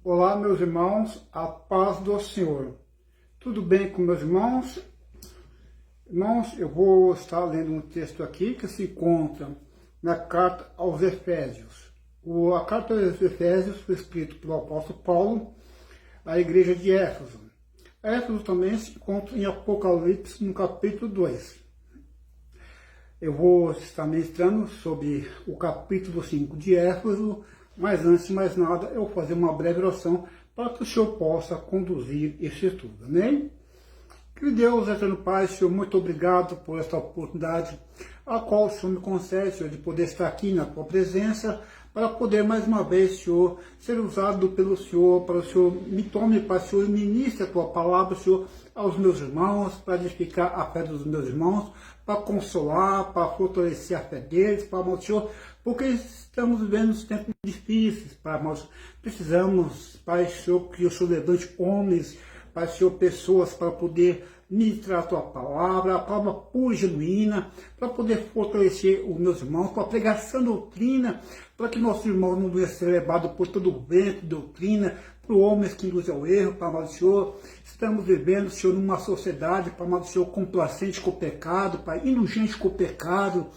Olá, meus irmãos, a paz do Senhor. Tudo bem com meus irmãos? Irmãos, eu vou estar lendo um texto aqui que se encontra na carta aos Efésios. A carta aos Efésios foi escrita pelo apóstolo Paulo à igreja de Éfeso. Éfeso também se encontra em Apocalipse, no capítulo 2. Eu vou estar ministrando sobre o capítulo 5 de Éfeso, mas antes de mais nada, eu vou fazer uma breve oração para que o Senhor possa conduzir esse estudo, amém? Que Deus, eterno Pai, Senhor, muito obrigado por esta oportunidade, a qual o Senhor me concede, Senhor, de poder estar aqui na Tua presença, para poder mais uma vez, Senhor, ser usado pelo Senhor, para o Senhor me tome, Pai, Senhor, e ministre a Tua palavra, Senhor, aos meus irmãos, para edificar a fé dos meus irmãos, para consolar, para fortalecer a fé deles, Pai, amado Senhor, porque estamos vivendo tempos difíceis, Pai, nós precisamos, Pai, Senhor, que o Senhor levante homens, Pai, Senhor, pessoas para poder ministrar a Tua palavra, a palavra pura e genuína, para poder fortalecer os meus irmãos, para pregar sã doutrina, para que nossos irmãos não venham ser levados por todo o vento de doutrina, por homens que induzem ao erro, Pai, amado Senhor. Estamos vivendo, Senhor, numa sociedade, Pai, amado Senhor, complacente com o pecado, Pai, indulgente com o pecado.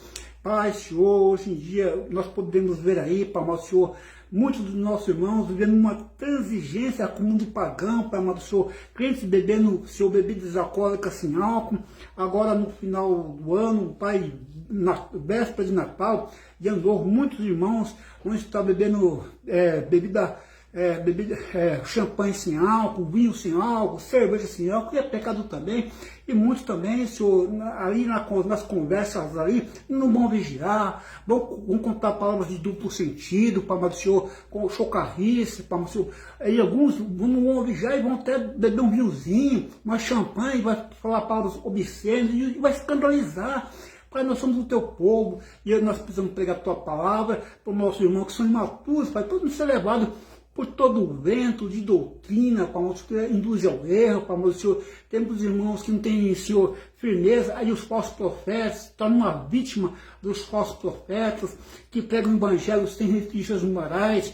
Pai, Senhor, hoje em dia nós podemos ver aí, Pai, amado Senhor, muitos dos nossos irmãos vivendo uma transigência com o mundo pagão, Pai, amado Senhor, crentes bebendo, Senhor, bebidas alcoólicas sem álcool. Agora, no final do ano, Pai, na véspera de Natal, de Ano Novo, muitos irmãos vão estar bebendo champanhe sem álcool, vinho sem álcool, cerveja sem álcool, que é pecado também. E muitos também, Senhor, aí nas conversas aí, não vão vigiar, vão contar palavras de duplo sentido, para o Senhor, com chocarrice, para o Senhor. Aí alguns não vão vigiar e vão até beber um vinhozinho, uma champanhe, vai falar palavras obscenas e vai escandalizar. Pai, nós somos o Teu povo e nós precisamos pregar a Tua palavra para os nossos irmãos que são imaturos, Pai, todos ser levados por todo o vento de doutrina, Pai, que induz ao erro, Pai, Senhor. Temos irmãos que não têm, Senhor, firmeza, aí os falsos profetas se tornam uma vítima dos falsos profetas, que pregam evangelhos sem restrições morais,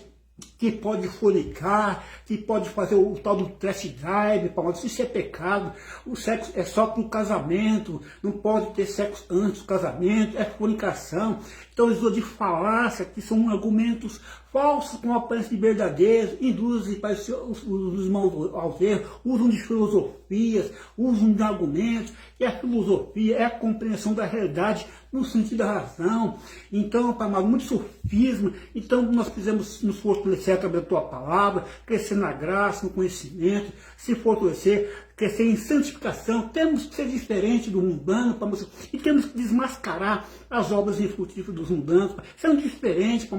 que pode fornicar, que pode fazer o tal do test drive, isso é pecado. O sexo é só para o casamento, não pode ter sexo antes do casamento, é fornicação. Então eles usam de falácia, que são argumentos falsos com aparência de verdadeiros, induzem os irmãos ao erro, usam de filosofias, usam de argumentos, e a filosofia é a compreensão da realidade no sentido da razão. Então, Pai amado, muito sofisma. Então nós precisamos nos fortalecer através da Tua palavra, crescer na graça, no conhecimento, se fortalecer, crescer em santificação. Temos que ser diferente do mundano, e temos que desmascarar as obras infrutíferas dos mundanos, sendo diferentes,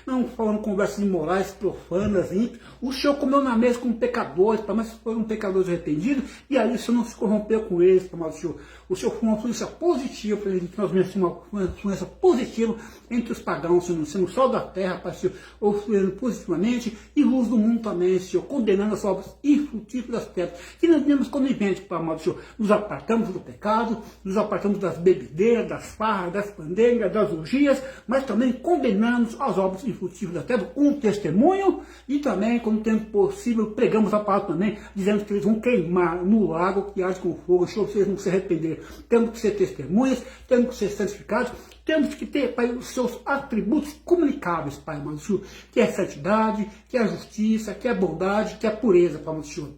não falando conversas imorais, profanas, ímpias. O Senhor comeu na mesa com pecadores, mas foram pecadores arrependidos, e aí o Senhor não se corrompeu com eles, Senhor. O Senhor foi uma influência positiva para eles, nós merecemos uma influência positiva entre os pagãos, Senhor, sendo sol da terra, Pai, Senhor, ofendendo positivamente, e luz do mundo também, Senhor, condenando as obras infrutíferas das terras. Que nós temos conivente, Pai amado, Senhor, nos apartamos do pecado, nos apartamos das bebedeiras, das farras, das pandengas, das orgias, mas também condenamos as obras infrutíferas da terra com testemunho, e também, quando tempo possível, pregamos a palavra também, dizendo que eles vão queimar no lago que arde com fogo, Senhor, vocês vão se arrepender. Temos que ser testemunhas, temos que ser santificados, temos que ter, Pai, os seus atributos comunicáveis, Pai amado, Senhor, que é a santidade, que é a justiça, que é a bondade, que é a pureza, Pai amado, Senhor.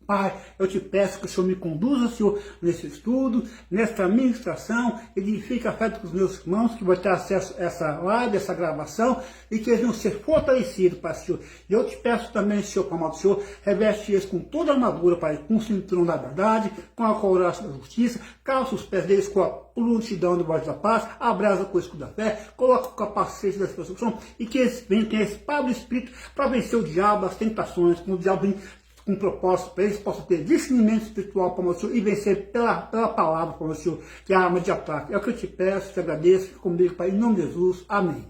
Pai, eu te peço que o Senhor me conduza, Senhor, nesse estudo, nessa ministração, edifique a fé dos meus irmãos, que vai ter acesso a essa live, essa gravação, e que eles vão ser fortalecidos, Pai, Senhor. E eu te peço também, Senhor, Pai amado, Senhor, reveste eles com toda a armadura, Pai, com o cinturão da verdade, com a couraça da justiça, calça os pés deles com a prontidão debaixo da paz, abraça com o escudo da fé, coloca o capacete da persecução, e que eles venham ter a espada do Espírito para vencer o diabo, as tentações, quando o diabo vem com propósito para eles possam ter discernimento espiritual, para o Senhor, e vencer pela palavra, para o Senhor, que é a arma de ataque. É o que eu te peço, te agradeço, fique comigo, Pai, em nome de Jesus. Amém.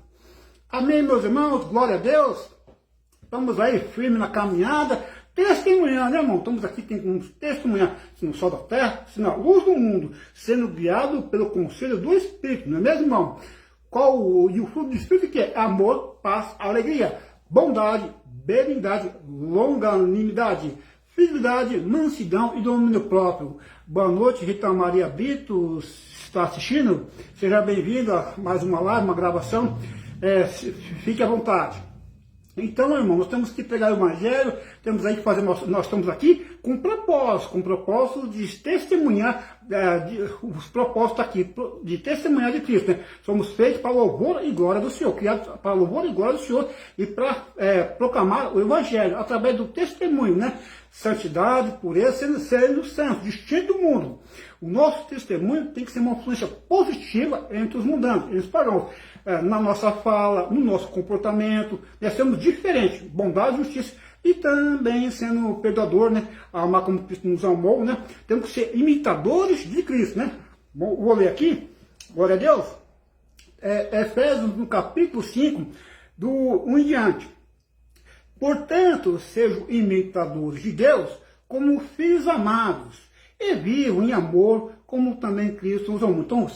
Amém, meus irmãos, glória a Deus. Estamos aí firme na caminhada, testemunhando, né, irmão? Estamos aqui testemunhando, se no sol da terra, se na luz do mundo, sendo guiado pelo conselho do Espírito, não é mesmo, irmão? E o fruto do Espírito que é amor, paz, alegria, bondade, benignidade, longanimidade, fidelidade, mansidão e domínio próprio. Boa noite, Rita Maria Brito, está assistindo? Seja bem-vindo a mais uma live, uma gravação. Fique à vontade. Então, irmão, nós temos que pegar o Evangelho, temos aí que fazer, nós estamos aqui com propósito de testemunhar, os propósitos aqui, de testemunhar de Cristo, né? Somos feitos para louvor e glória do Senhor, criados para louvor e glória do Senhor e para proclamar o Evangelho, através do testemunho, né? Santidade, pureza, sendo santo, distinto do mundo. O nosso testemunho tem que ser uma influência positiva entre os mundanos, entre os pagãos. Na nossa fala, no nosso comportamento, nós somos diferentes, bondade e justiça, e também sendo perdoador, né? Amar como Cristo nos amou, né? Temos que ser imitadores de Cristo, né? Bom, vou ler aqui, glória a Deus, Efésios no capítulo 5, do 1 em diante. Portanto, sejam imitadores de Deus como filhos amados, e vivam em amor, como também Cristo nos amou. Então,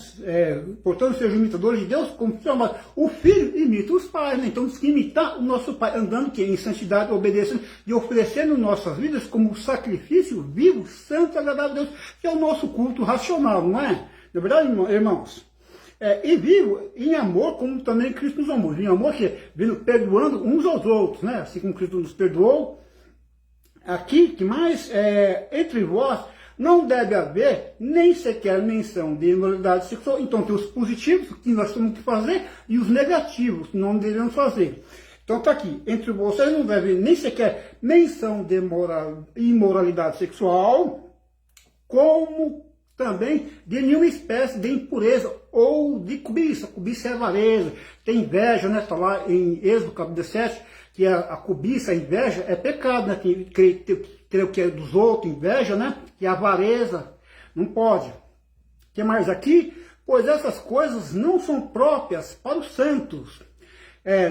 portanto, sejam imitadores de Deus, como filhos amados. O filho imita os pais, né? Então, temos que imitar o nosso pai, andando em santidade, obedecendo e oferecendo nossas vidas como sacrifício vivo, santo e agradável a Deus, que é o nosso culto racional, não é? Na verdade, irmãos? E vivo em amor, como também Cristo nos amou. Em amor que vindo perdoando uns aos outros, né? Assim como Cristo nos perdoou. Aqui, que mais? Entre vós não deve haver nem sequer menção de imoralidade sexual. Então tem os positivos que nós temos que fazer e os negativos que não devemos fazer. Então está aqui, entre vocês não deve nem sequer menção de imoralidade sexual, como também de nenhuma espécie de impureza ou de cobiça. Cobiça é avareza, tem inveja, né? Está lá em Êxodo capítulo 17, que a cobiça, a inveja é pecado, né? Ter o que é dos outros, inveja, né? Que a avareza não pode. O que mais aqui? Pois essas coisas não são próprias para os santos.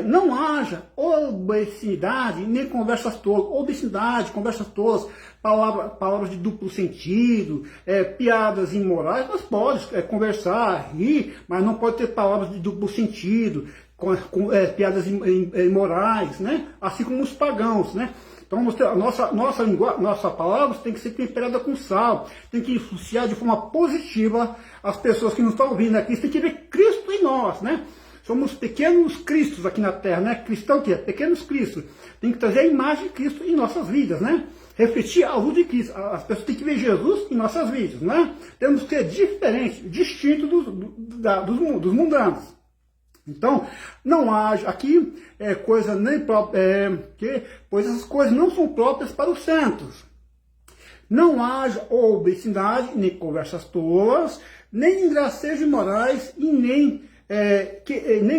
Não haja obesidade nem conversas tolas. Obesidade, conversas tolas, palavras de duplo sentido, piadas imorais. Nós podemos conversar, rir, mas não pode ter palavras de duplo sentido, piadas imorais, né? Assim como os pagãos, né? Então, nossa palavra tem que ser temperada com sal, tem que influenciar de forma positiva as pessoas que nos estão ouvindo aqui. Tem que ver Cristo em nós, né? Somos pequenos cristos aqui na Terra, né? Cristão que é pequenos cristos. Tem que trazer a imagem de Cristo em nossas vidas, né? Refletir a luz de Cristo. As pessoas têm que ver Jesus em nossas vidas, né? Temos que ser diferente, distinto dos mundanos. Então, não haja aqui coisa nem própria, pois essas coisas não são próprias para os santos. Não haja obesidade, nem conversas tolas, nem gracejos imorais, e nem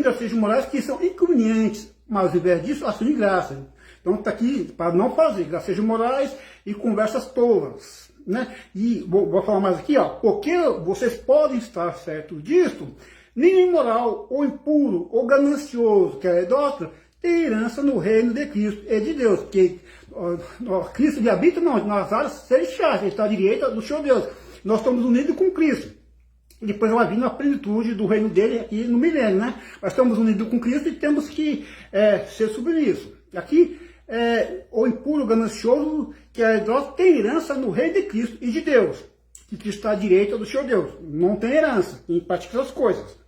gracejos imorais que são inconvenientes, mas ao invés disso, ação de graça. Então está aqui para não fazer gracejos imorais e conversas tolas, né? E vou falar mais aqui, ó, porque vocês podem estar certos disto. Nem imoral, ou impuro, ou ganancioso, que é idólatra, tem herança no reino de Cristo e de Deus. Porque Cristo habita nas áreas celestiais, ele está à direita do Senhor Deus. Nós estamos unidos com Cristo. E depois vai vir na plenitude do reino dele aqui no milênio, né? Nós estamos unidos com Cristo e temos que ser submissos. Aqui, o impuro, o ganancioso, que é idólatra, tem herança no reino de Cristo e de Deus. Que Cristo está à direita do Senhor Deus. Não tem herança em praticar essas coisas.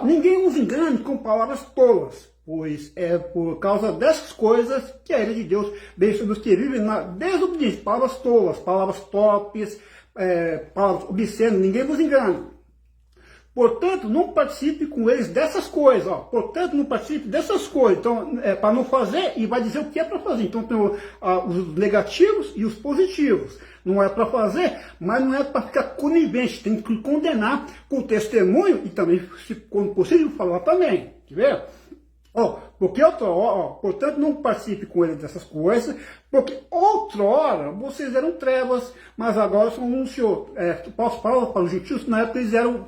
Ninguém os engane com palavras tolas, pois é por causa dessas coisas que a ira de Deus vem sobre os que vivem na desobediência. Palavras tolas, palavras torpes, palavras obscenas, ninguém vos engane. Portanto, não participe com eles dessas coisas. Portanto, não participe dessas coisas. Então, para não fazer, e vai dizer o que é para fazer. Então, tem os negativos e os positivos. Não é para fazer, mas não é para ficar conivente. Tem que condenar com testemunho e também, se quando possível, falar também. Quer ver? Porque portanto, não participe com ele dessas coisas, porque outrora vocês eram trevas, mas agora são um Senhor. Paulo fala para os gentios, na época eles eram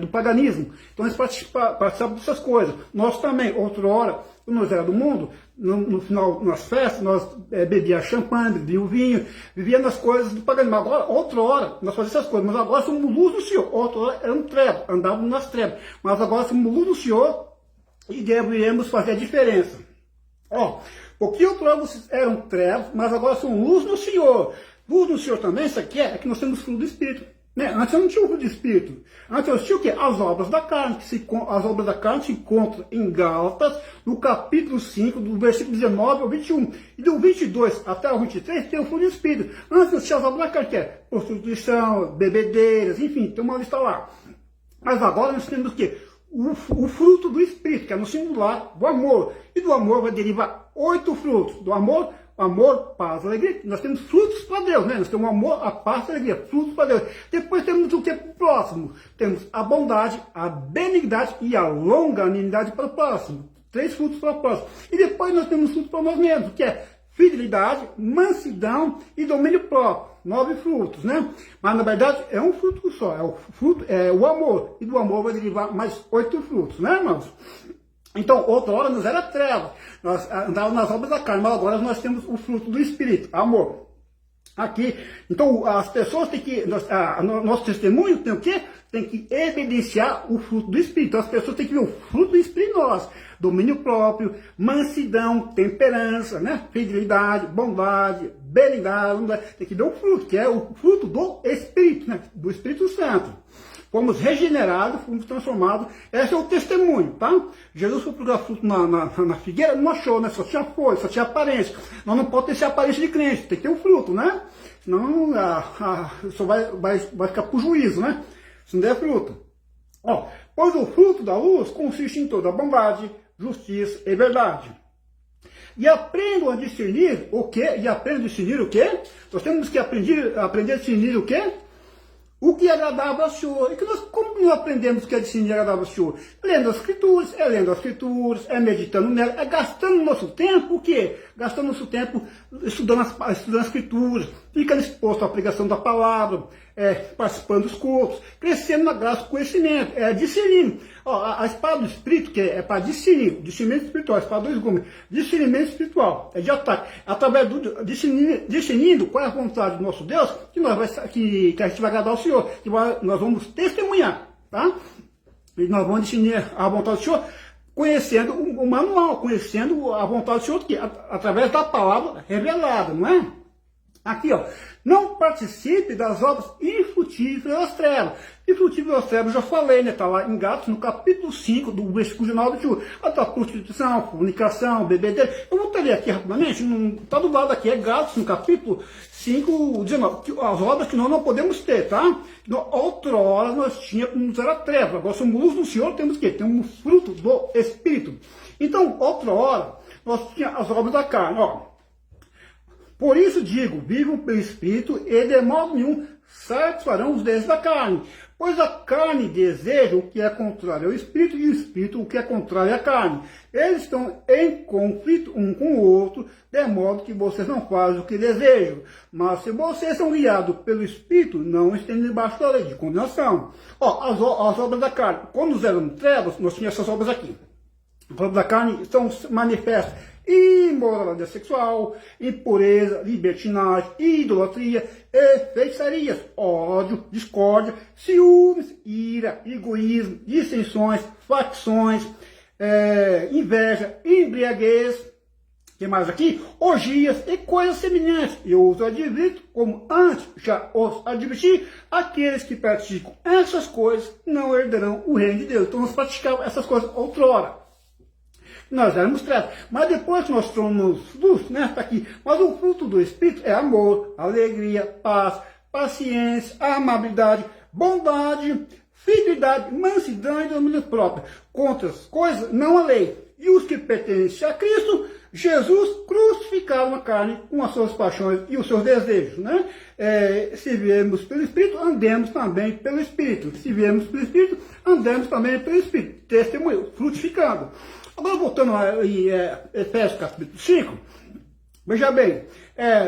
do paganismo, então eles participavam dessas coisas. Nós também, outrora, quando nós éramos do mundo, no final, nas festas, nós bebíamos champanhe, bebíamos vinho, vivíamos nas coisas do paganismo. Agora, outrora, nós fazíamos essas coisas, mas agora somos luz do Senhor. Outrora éramos trevas, andávamos nas trevas, mas agora somos luz do Senhor, e devemos fazer a diferença. Ó, porque outrora vocês eram trevas, mas agora são luz no Senhor. Luz no Senhor também, isso aqui é que nós temos fruto do Espírito. Né? Antes eu não tinha o fruto do Espírito. Antes eu tinha o quê? As obras da carne. As obras da carne se encontram em Gálatas, no capítulo 5, do versículo 19 ao 21. E do 22 até o 23 tem o fruto do Espírito. Antes eu tinha as obras da carne, que é prostituição, bebedeiras, enfim, tem uma lista lá. Mas agora nós temos o quê? O fruto do Espírito, que é no singular, do amor. E do amor vai derivar 8 frutos. Do amor, paz, alegria. Nós temos frutos para Deus, né? Nós temos o amor, a paz, a alegria, frutos para Deus. Depois temos o que para o próximo? Temos a bondade, a benignidade e a longanimidade para o próximo. 3 frutos para o próximo. E depois nós temos frutos para nós mesmos, que é fidelidade, mansidão e domínio próprio. 9 frutos, né? Mas na verdade é um fruto só, é o amor. E do amor vai derivar mais 8 frutos, né, irmãos? Então, outra hora nos era trevas, nós andávamos nas obras da carne, mas agora nós temos o fruto do Espírito, amor. Aqui, então as pessoas têm que, nosso testemunho tem o quê? Tem que evidenciar o fruto do Espírito. Então as pessoas têm que ver o fruto do Espírito em nós. Domínio próprio, mansidão, temperança, né? Fidelidade, bondade, benignidade. Tem que ver o fruto, que é o fruto do Espírito, né? Do Espírito Santo. Fomos regenerados, fomos transformados. Esse é o testemunho, tá? Jesus foi procurar fruto na figueira, não achou, né? Só tinha folha, só tinha aparência. Nós não podemos ter aparência de crente, tem que ter um fruto, né? Senão só vai ficar pro juízo, né? Se não der fruto. Ó, pois o fruto da luz consiste em toda bondade, justiça e verdade. E aprendam a discernir o quê? E aprendam a discernir o quê? Nós temos que aprender a discernir o quê? O que é agradável ao Senhor. E que como nós aprendemos o que é discernir agradável ao Senhor? Lendo as Escrituras, é meditando nela, é gastando nosso tempo, o quê? Gastando nosso tempo estudando as Escrituras, ficando exposto à pregação da palavra, participando dos cultos, crescendo na graça do conhecimento, discernindo. Ó, a espada do Espírito, que é para discernir, discernimento espiritual, a espada dos gumes, discernimento espiritual, é de ataque. Através do discernindo qual é a vontade do nosso Deus, que a gente vai agradar ao Senhor, que nós vamos testemunhar, tá? E nós vamos discernir a vontade do Senhor, conhecendo o manual, conhecendo a vontade do Senhor, que através da palavra revelada, não é? Aqui, ó, não participe das obras infrutíferas das trevas. Infrutíferas das trevas, eu já falei, né? Está lá em Gálatas, no capítulo 5, do versículo 19 ao 21. A prostituição, fornicação, bebedeira. Eu vou ler aqui rapidamente, está do lado aqui, é Gálatas, no capítulo 5, 19. As obras que nós não podemos ter, tá? Outrora nós tínhamos, era treva. Agora somos luz do Senhor, temos o quê? Temos fruto do Espírito. Então, outrora, nós tínhamos as obras da carne, ó. Por isso digo, vivam pelo Espírito e de modo nenhum satisfarão os desejos da carne. Pois a carne deseja o que é contrário ao Espírito e o Espírito o que é contrário à carne. Eles estão em conflito um com o outro, de modo que vocês não fazem o que desejam. Mas se vocês são guiados pelo Espírito, não estão debaixo da lei de condenação. Ó, as obras da carne, quando eram trevas, nós tínhamos essas obras aqui. As obras da carne são manifestas. Imoralidade sexual, impureza, libertinagem, idolatria, feitiçarias, ódio, discórdia, ciúmes, ira, egoísmo, dissensões, facções, inveja, embriaguez, que mais aqui? Orgias e coisas semelhantes. Eu os advirto, como antes já os adverti, aqueles que praticam essas coisas não herdarão o reino de Deus. Então nós praticávamos essas coisas outrora. Nós éramos trevas, mas depois que nós somos luz, né, tá aqui. Mas o fruto do Espírito é amor, alegria, paz, paciência, amabilidade, bondade, fidelidade, mansidão e domínio próprio. Contra as coisas, não a lei. E os que pertencem a Cristo, Jesus crucificaram a carne com as suas paixões e os seus desejos, né? Se viemos pelo Espírito, andemos também pelo Espírito. Se viemos pelo Espírito, andemos também pelo Espírito. Testemunho, frutificando. Agora voltando a Efésios capítulo 5, veja bem,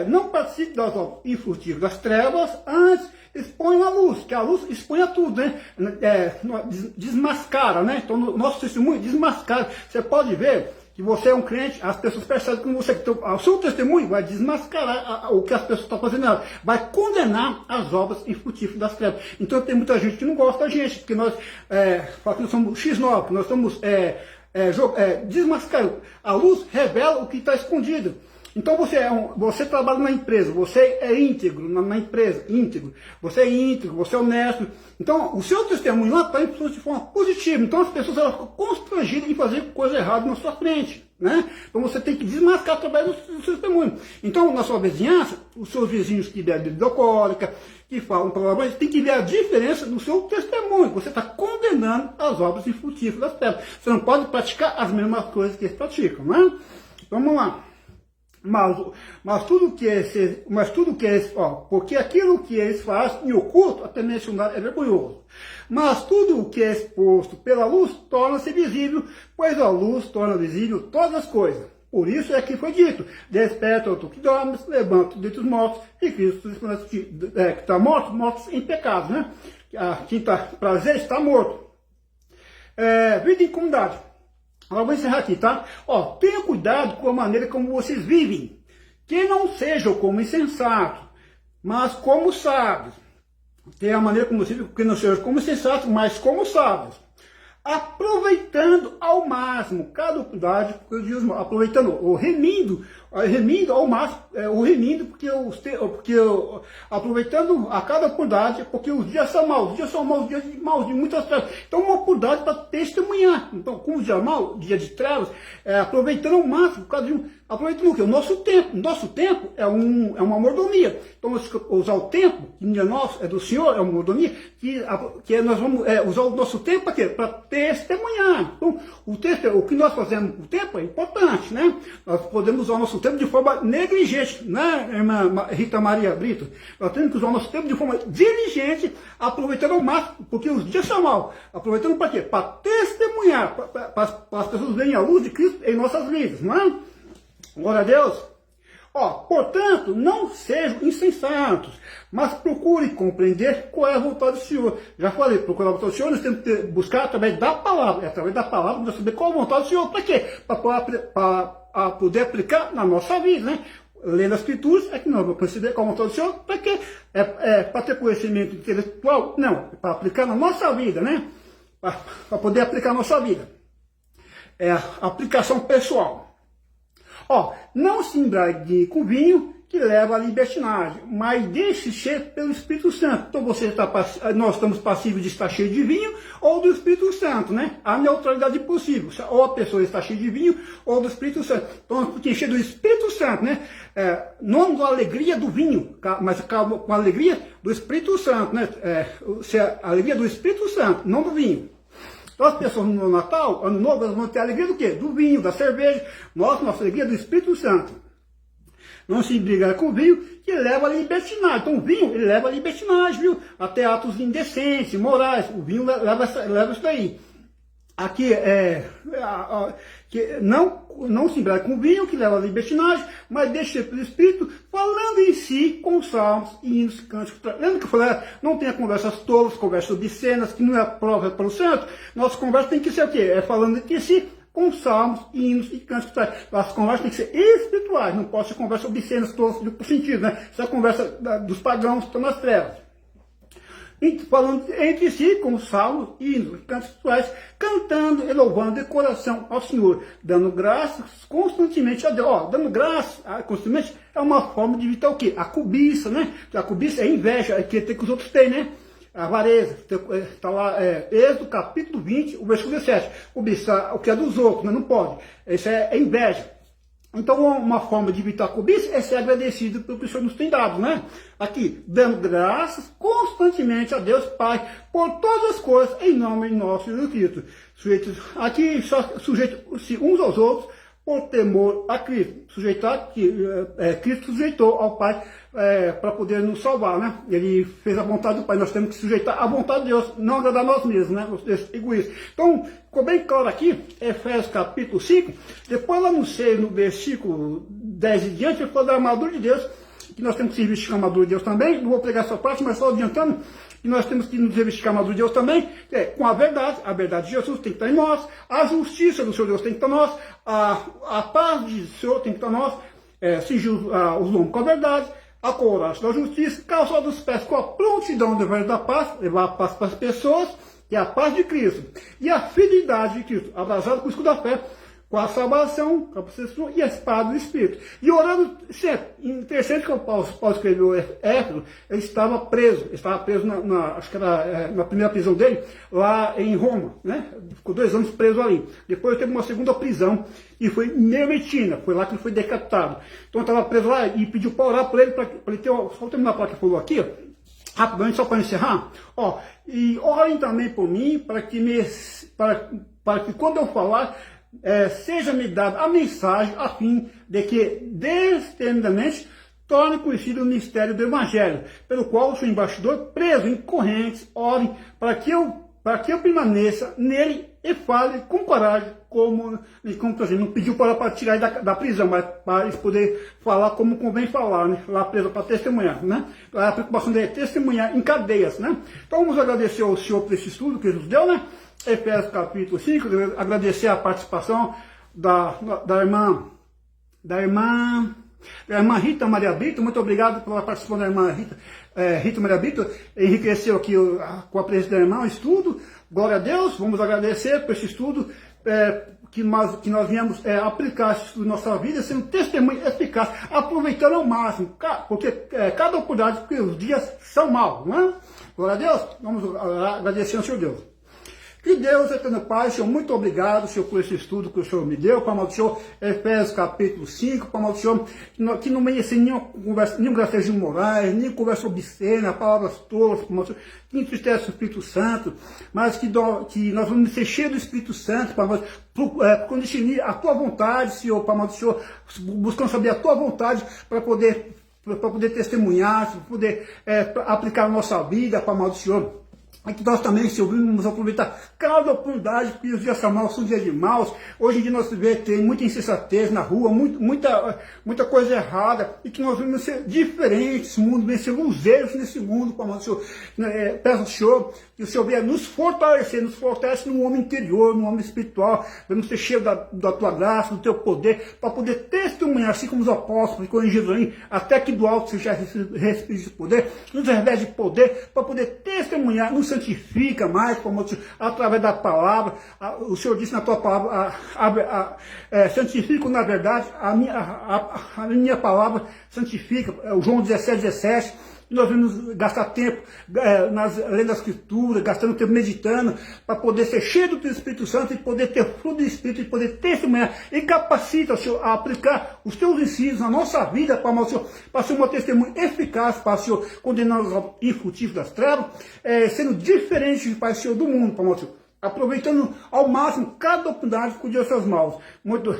não participe das obras infrutíferas das trevas, antes expõe a luz, que a luz expõe a tudo, né? Desmascara, né? Então, nosso testemunho desmascara. Você pode ver que você é um crente, as pessoas percebem que você, o seu testemunho vai desmascarar o que as pessoas estão fazendo, vai condenar as obras infrutíferas das trevas. Então tem muita gente que não gosta da gente, porque nós somos X9, nós somos desmascarar. A luz revela o que está escondido. Então você trabalha na empresa, você é íntegro na empresa, íntegro. Você é íntegro, você é honesto. Então o seu testemunho lá está influenciando de forma positiva. Então as pessoas elas ficam constrangidas em fazer coisa errada na sua frente. Né? Então você tem que desmascarar através do seu testemunho. Então na sua vizinhança, os seus vizinhos que bebem bebida alcoólica, que falam palavrões, tem que ver a diferença do seu testemunho. Você está condenando as obras infrutíferas das pedras. Você não pode praticar as mesmas coisas que eles praticam. Né? Então vamos lá. Mas tudo que eles, porque aquilo que eles fazem em oculto, até mencionar, é vergonhoso. Mas tudo o que é exposto pela luz torna-se visível, pois a luz torna visível todas as coisas. Por isso é que foi dito: desperta tu que dormes, levanta dentre os mortos, e Cristo que está morto, mortos em pecado, né? Quem está prazer está morto. Vida em comunidade. Agora vou encerrar aqui, tá? Tenha cuidado com a maneira como vocês vivem. Que não sejam como insensatos, mas como sábios. Tenha a maneira como vocês vivem, que não sejam como insensatos, mas como sábios. Aproveitando ao máximo cada oportunidade, aproveitando, remindo ao máximo, aproveitando a cada oportunidade, porque os dias são maus, dias maus de muitas trevas. Então, uma oportunidade para testemunhar. Então, como o dia mau, dia de trevas, aproveitando ao máximo, aproveitando o quê? O nosso tempo. Nosso tempo é uma mordomia. Então, usar o tempo, que não é nosso, é do Senhor, é uma mordomia, que nós vamos usar o nosso tempo para quê? Para testemunhar. Então, o que nós fazemos com o tempo é importante, né? Nós podemos usar o nosso tempo de forma negligente, né, irmã Rita Maria Brito? Nós temos que usar o nosso tempo de forma diligente, aproveitando ao máximo, porque os dias são maus. Aproveitando para quê? Para testemunhar, para as pessoas verem a luz de Cristo em nossas vidas, não é? Glória a Deus. Portanto, não sejam insensatos, mas procure compreender qual é a vontade do Senhor. Já falei, procurar a vontade do Senhor, nós temos que buscar através da palavra. Através da palavra, para saber qual é a vontade do Senhor. Para quê? Para poder aplicar na nossa vida, né? Lendo as Escrituras, é que nós vamos perceber qual é a vontade do Senhor. Para quê? Para ter conhecimento intelectual? Não, para aplicar na nossa vida, né? Para poder aplicar na nossa vida. É a aplicação pessoal. Não se embriague com vinho que leva à libertinagem, mas deixe cheio pelo Espírito Santo. Então nós estamos passíveis de estar cheio de vinho ou do Espírito Santo, né? A neutralidade possível. Ou a pessoa está cheia de vinho ou do Espírito Santo. Então nós temos cheio do Espírito Santo, né? Não com a alegria do vinho, mas com a alegria do Espírito Santo, né? A alegria do Espírito Santo, não do vinho. Então as pessoas no Natal, Ano Novo, elas vão ter a alegria do quê? Do vinho, da cerveja. Nossa alegria é do Espírito Santo. Não se embriagar com o vinho que leva à libertinagem. Então o vinho, ele leva à libertinagem, viu? Até atos indecentes, morais. O vinho leva isso daí. Aqui que não se embriague com o vinho que leva à libertinagem, mas deixe pelo Espírito, falando em si com salmos e hinos, cânticos. Lembra que eu falei, não tenha conversas tolas, conversas obscenas, que não é prova para o santo. Nossa conversa tem que ser o quê? Falando entre si com salmos, hinos e cânticos. As conversas têm que ser espirituais, não pode ser conversas obscenas, tolas, no sentido, né? Isso é a conversa dos pagãos que estão nas trevas. Falando entre si com salmos, hinos, cantos espirituais, cantando e louvando de coração ao Senhor, dando graças constantemente a Deus. Dando graças constantemente é uma forma de evitar o quê? A cobiça, né? A cobiça é inveja, é querer ter que os outros têm, né? A avareza, está lá, Êxodo capítulo 20, o versículo 17. Cobiça o que é dos outros, né? Não pode. Isso é inveja. Então, uma forma de evitar a cobiça é ser agradecido pelo que o Senhor nos tem dado, né? Aqui, dando graças constantemente a Deus Pai por todas as coisas em nome de nosso Jesus Cristo. Sujeitos-se uns aos outros por temor a Cristo. Sujeitar que Cristo sujeitou ao Pai para poder nos salvar, né? Ele fez a vontade do Pai. Nós temos que sujeitar a vontade de Deus, não agradar nós mesmos, né? Os egoístas. Então, ficou bem claro aqui, Efésios capítulo 5, depois lá no 6, no versículo 10 e diante, ele fala da armadura de Deus, que nós temos que se vestir com a armadura de Deus também. Não vou pregar essa parte, mas só adiantando, que nós temos que nos vestir com a armadura de Deus também, com a verdade de Jesus tem que estar em nós, a justiça do Senhor Deus tem que estar em nós, a paz do Senhor tem que estar em nós, cingir os lombos com a verdade, a couraça da justiça, calçar dos pés com a prontidão do dever da paz, levar a paz para as pessoas, que é a paz de Cristo e a fidelidade de Cristo, abraçado com o escudo da fé, com a salvação, com a proteção e a espada do Espírito. E orando sempre. Interessante que o Paulo escreveu Éfeso, ele estava preso acho que era na primeira prisão dele, lá em Roma, né? Ficou 2 anos preso ali. Depois teve uma segunda prisão, e foi em Neometina, foi lá que ele foi decapitado. Então estava preso lá e pediu para orar por ele, para ele ter, só terminar a que falou aqui, ó, rapidamente, só para encerrar, ó, e orem também por mim, para que quando eu falar, seja-me dada a mensagem a fim de que destemidamente torne conhecido o mistério do Evangelho, pelo qual sou embaixador preso em correntes. Orem para que eu permaneça nele e fale com coragem, como não pediu para tirar ele da prisão, mas para eles poderem falar como convém falar, né? Lá preso para testemunhar, né? A preocupação dele é testemunhar em cadeias, né? Então vamos agradecer ao Senhor por esse estudo que ele nos deu, né? Efésios capítulo 5, agradecer a participação da irmã Rita Maria Brito. Muito obrigado pela participação da irmã Rita Maria Brito, enriqueceu aqui com a presença da irmã o estudo. Glória a Deus, vamos agradecer por esse estudo que nós viemos aplicar esse estudo na nossa vida, sendo testemunho eficaz, aproveitando ao máximo, porque cada oportunidade, porque os dias são maus, não é? Glória a Deus, vamos agradecer ao Senhor Deus. Que Deus, eterno Pai, Senhor, muito obrigado, Senhor, por esse estudo que o Senhor me deu, Pai amado, Senhor, Efésios capítulo 5, Pai amado, Senhor, que não venha ser nenhuma gracejo morais, nem conversa obscena, palavras tolas, Pai amado, Senhor, que entristece o Espírito Santo, mas que nós vamos ser cheios do Espírito Santo, Pai amado, procurando discernir a Tua vontade, Senhor, Pai amado, Senhor, buscando saber a Tua vontade para poder testemunhar, para poder aplicar a nossa vida, Pai amado, Senhor. É que nós também, Senhor, vamos aproveitar cada oportunidade, porque os dias são maus, são dias de maus. Hoje em dia nós vemos tem muita insensatez na rua, muita coisa errada, e que nós vamos ser diferentes nesse mundo, vamos ser luzeiros nesse mundo, Pai amado, Senhor. Peço ao Senhor que o Senhor venha nos fortalece no homem interior, no homem espiritual. Vamos ser cheios da Tua graça, do Teu poder, para poder testemunhar, assim como os apóstolos, como em Jesus, até que do alto seja recebido de poder, nos reveste de poder, para poder testemunhar, nos santifica mais, como através da palavra. O Senhor disse na Tua palavra, santifico na verdade, a minha palavra santifica, o João 17:17. Nós vamos gastar tempo lendo a Escritura, gastando tempo meditando, para poder ser cheio do Espírito Santo e poder ter fruto do Espírito, e poder testemunhar, e capacita o Senhor a aplicar os Teus ensinos na nossa vida, para ser uma testemunha eficaz, para o Senhor condenar os infrutíferos das trevas, sendo diferente, Pai, Senhor, do mundo, Pai, Senhor, aproveitando ao máximo cada oportunidade com Deus seus maus.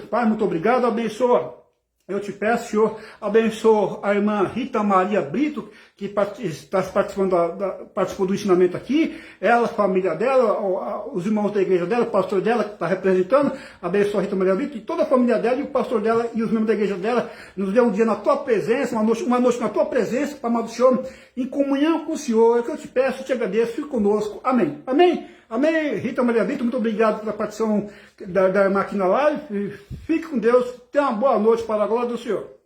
Pai, muito obrigado, abençoa. Eu te peço, Senhor, abençoa a irmã Rita Maria Brito, que está participou do ensinamento aqui, ela, a família dela, os irmãos da igreja dela, o pastor dela que está representando, abençoa a Rita Maria Brito, e toda a família dela, e o pastor dela, e os membros da igreja dela, nos dê um dia na Tua presença, uma noite na Tua presença, Pai amado Senhor, em comunhão com o Senhor. É o que eu te peço, te agradeço, fique conosco. Amém. Amém. Amém. Rita Maria Brito, muito obrigado pela participação da irmã aqui na live. Fique com Deus. Tenha uma boa noite para a glória do Senhor.